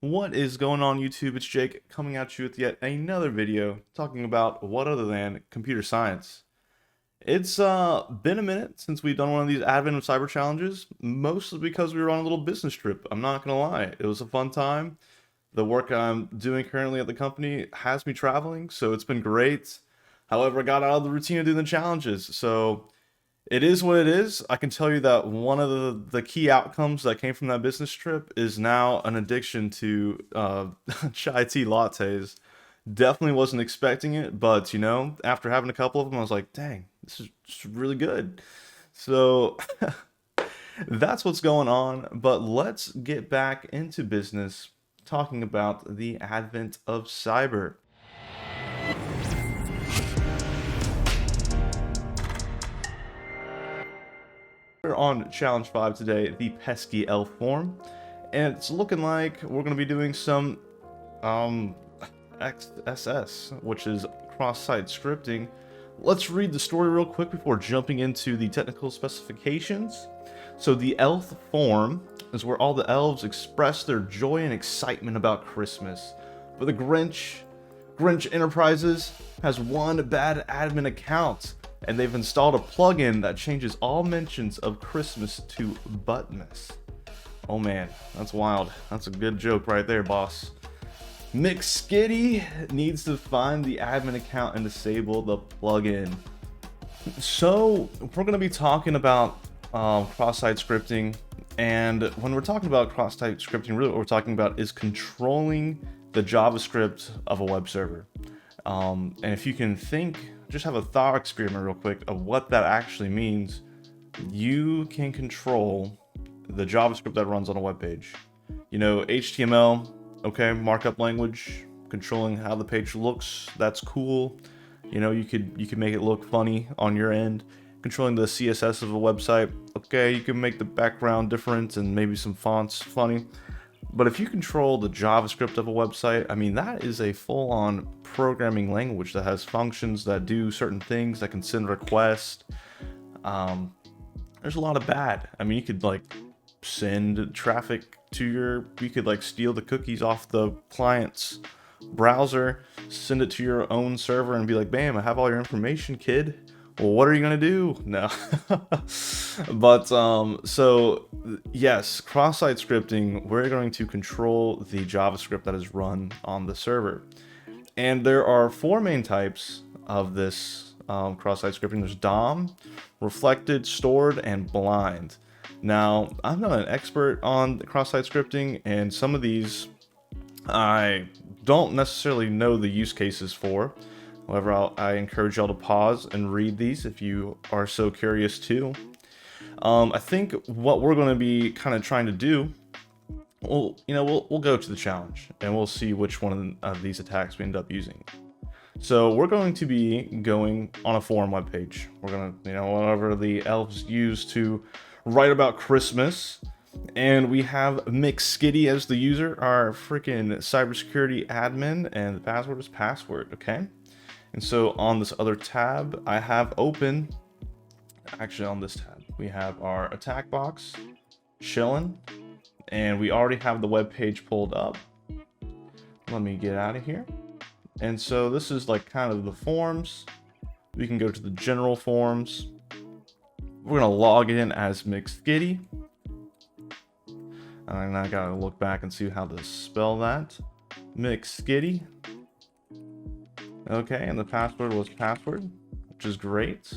What is going on, YouTube? It's Jake coming at you with yet another video talking about what other than computer science. It's been a minute since we've done one of these Advent of Cyber challenges, mostly because we were on a little business trip. I'm not gonna lie, it was a fun time. The work I'm doing currently at the company has me traveling, so it's been great. However, I got out of the routine of doing the challenges, so it is what it is. I can tell you that one of the key outcomes that came from that business trip is now an addiction to chai tea lattes. Definitely wasn't expecting it, but after having a couple of them, I was like, dang, this is just really good. So that's what's going on. But let's get back into business talking about the advent of cyber. We're on challenge 5 today, the pesky elf form, and it's looking like we're going to be doing some XSS, which is cross-site scripting. Let's read the story real quick before jumping into the technical specifications. So the elf form is where all the elves express their joy and excitement about Christmas. But the Grinch Enterprises has one bad admin account, and they've installed a plugin that changes all mentions of Christmas to Buttmas. Oh man, that's wild. That's a good joke right there, boss. McSkitty needs to find the admin account and disable the plugin. So we're going to be talking about cross-site scripting, and when we're talking about cross-site scripting, really what we're talking about is controlling the JavaScript of a web server. And if you can think, just have a thought experiment real quick of what that actually means. You can control the JavaScript that runs on a web page. HTML, okay, markup language, controlling how the page looks, that's cool. You could make it look funny on your end. Controlling the CSS of a website, okay, you can make the background different and maybe some fonts funny. But if you control the JavaScript of a website, I mean, that is a full-on programming language that has functions that do certain things, that can send requests. There's a lot of bad. I mean, you could send traffic to you could steal the cookies off the client's browser, send it to your own server and be like, bam, I have all your information, kid. Well, what are you gonna do? No. But so yes, cross-site scripting, we're going to control the JavaScript that is run on the server. And there are 4 main types of this cross-site scripting. There's DOM, reflected, stored, and blind. Now, I'm not an expert on cross-site scripting, and some of these I don't necessarily know the use cases for. However, I encourage y'all to pause and read these if you are so curious too. I think what we're going to be kind of trying to do, we'll go to the challenge and we'll see which one of these attacks we end up using. So we're going to be going on a forum webpage. We're going to, whatever the elves use to write about Christmas. And we have McSkitty as the user, our freaking cybersecurity admin, and the password is password, okay? And so on this other tab, I have open, actually on this tab, we have our attack box chilling, and we already have the web page pulled up. Let me get out of here. And so this is kind of the forms. We can go to the general forms. We're gonna log in as McSkitty. And I gotta look back and see how to spell that. McSkitty. Okay, and the password was password, which is great.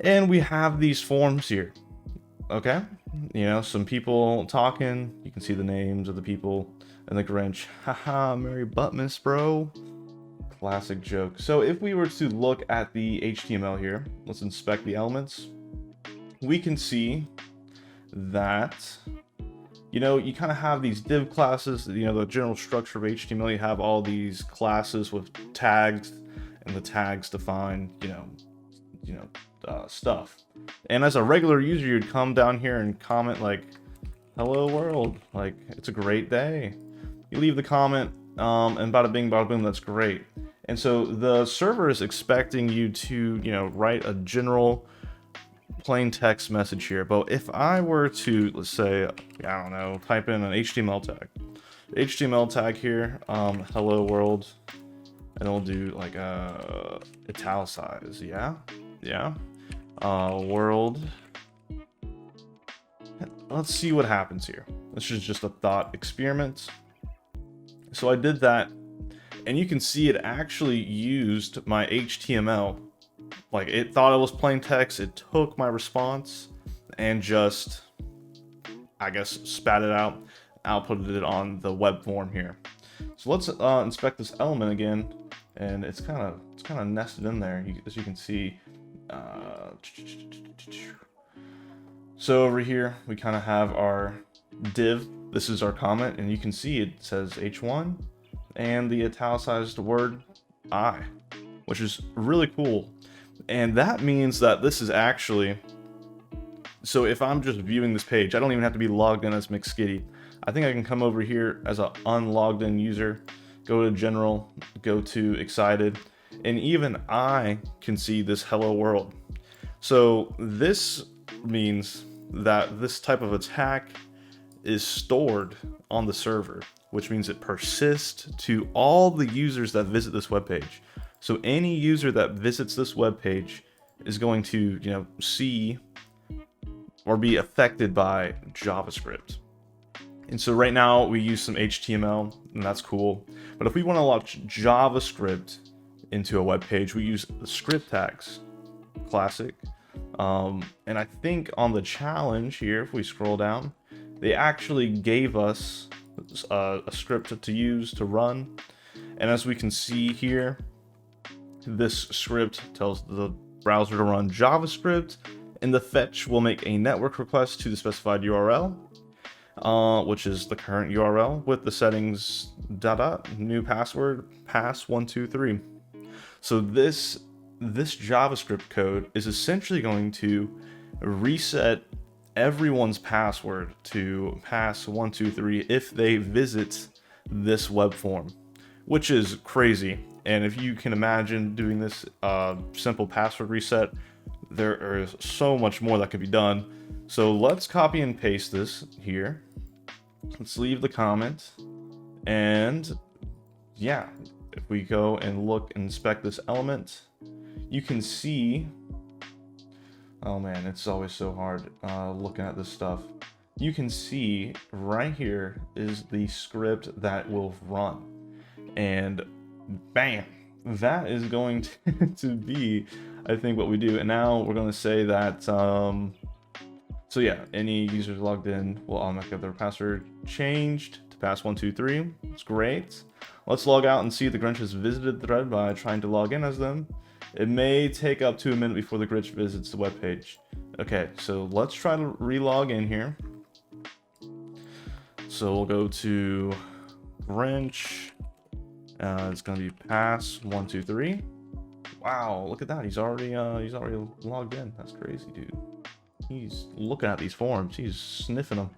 And we have these forms here. Okay, some people talking. You can see the names of the people and the Grinch. Haha, Merry Buttmas, bro. Classic joke. So if we were to look at the HTML here, let's inspect the elements. We can see that you kind of have these div classes, the general structure of HTML. You have all these classes with tags, and the tags define, stuff. And as a regular user, you'd come down here and comment hello world, it's a great day. You leave the comment, and bada bing, bada boom, that's great. And so the server is expecting you to, write a general plain text message here, but if I were to, let's say, I don't know, type in an HTML tag here, hello world, and we'll do like italicize, yeah, world. Let's see what happens here. This is just a thought experiment. So I did that, and you can see it actually used my HTML. Like, it thought it was plain text, it took my response and just, I guess, spat it out, outputted it on the web form here. So let's inspect this element again, and it's kind of nested in there, as you can see. So over here we kind of have our div. This is our comment, and you can see it says h1 and the italicized word I, which is really cool. And that means that this is actually, so if I'm just viewing this page, I don't even have to be logged in as McSkitty. I think I can come over here as an unlogged in user, go to general, go to excited, and even I can see this hello world. So this means that this type of attack is stored on the server, which means it persists to all the users that visit this web page. So any user that visits this web page is going to, see or be affected by JavaScript. And so right now we use some HTML, and that's cool. But if we want to launch JavaScript into a web page, we use the script tags, classic. And I think on the challenge here, if we scroll down, they actually gave us a script to use to run. And as we can see here, this script tells the browser to run JavaScript, and the fetch will make a network request to the specified URL, which is the current URL with the settings new password pass123. So this JavaScript code is essentially going to reset everyone's password to pass123 if they visit this web form, which is crazy. And if you can imagine doing this simple password reset, there is so much more that could be done. So let's copy and paste this here. Let's leave the comment. And yeah, if we go and look and inspect this element, you can see, oh man, it's always so hard looking at this stuff. You can see right here is the script that will run. And bam, that is going to be, I think, what we do. And now we're going to say that, so yeah, any users logged in will automatically have their password changed to pass123. It's great. Let's log out and see if the Grinch has visited the thread by trying to log in as them. It may take up to a minute before the Grinch visits the web page. Okay, so let's try to relog in here. So we'll go to Grinch. It's gonna be pass123. Wow, look at that. He's already logged in. That's crazy, dude. He's looking at these forums. He's sniffing them.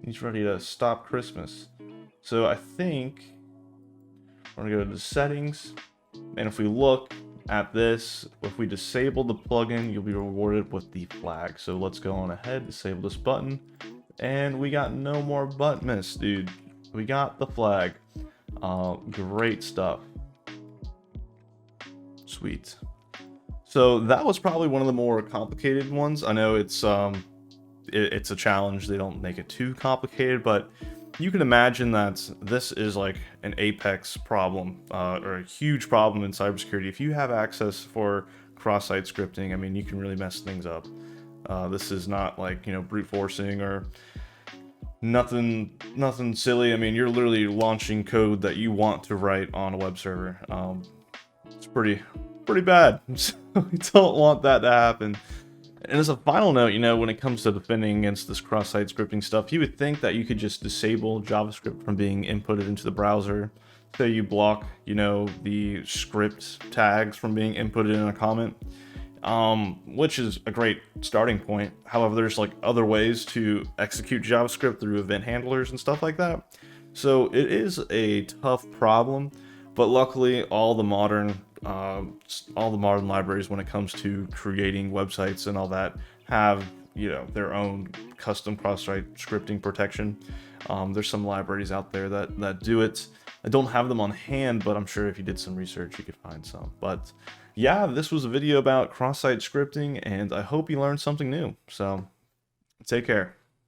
He's ready to stop Christmas. So I think we're gonna go to the settings, and if we look at this, if we disable the plugin, you'll be rewarded with the flag. So let's go on ahead, disable this button, and we got no more butt miss, dude. We got the flag. Great stuff. Sweet. So that was probably one of the more complicated ones. I know it's a challenge. They don't make it too complicated, but you can imagine that this is like an apex problem, or a huge problem in cybersecurity. If you have access for cross-site scripting, I mean, you can really mess things up. This is not like, brute forcing or nothing silly. I mean, you're literally launching code that you want to write on a web server. It's pretty bad. So we don't want that to happen. And as a final note, when it comes to defending against this cross-site scripting stuff, you would think that you could just disable JavaScript from being inputted into the browser. So you block, the script tags from being inputted in a comment, which is a great starting point. However, there's like other ways to execute JavaScript through event handlers and stuff like that. So it is a tough problem, but luckily all the modern libraries when it comes to creating websites and all that have, you know, their own custom cross-site scripting protection. There's some libraries out there that do it. I don't have them on hand, but I'm sure if you did some research, you could find some. But yeah, this was a video about cross-site scripting, and I hope you learned something new. So take care.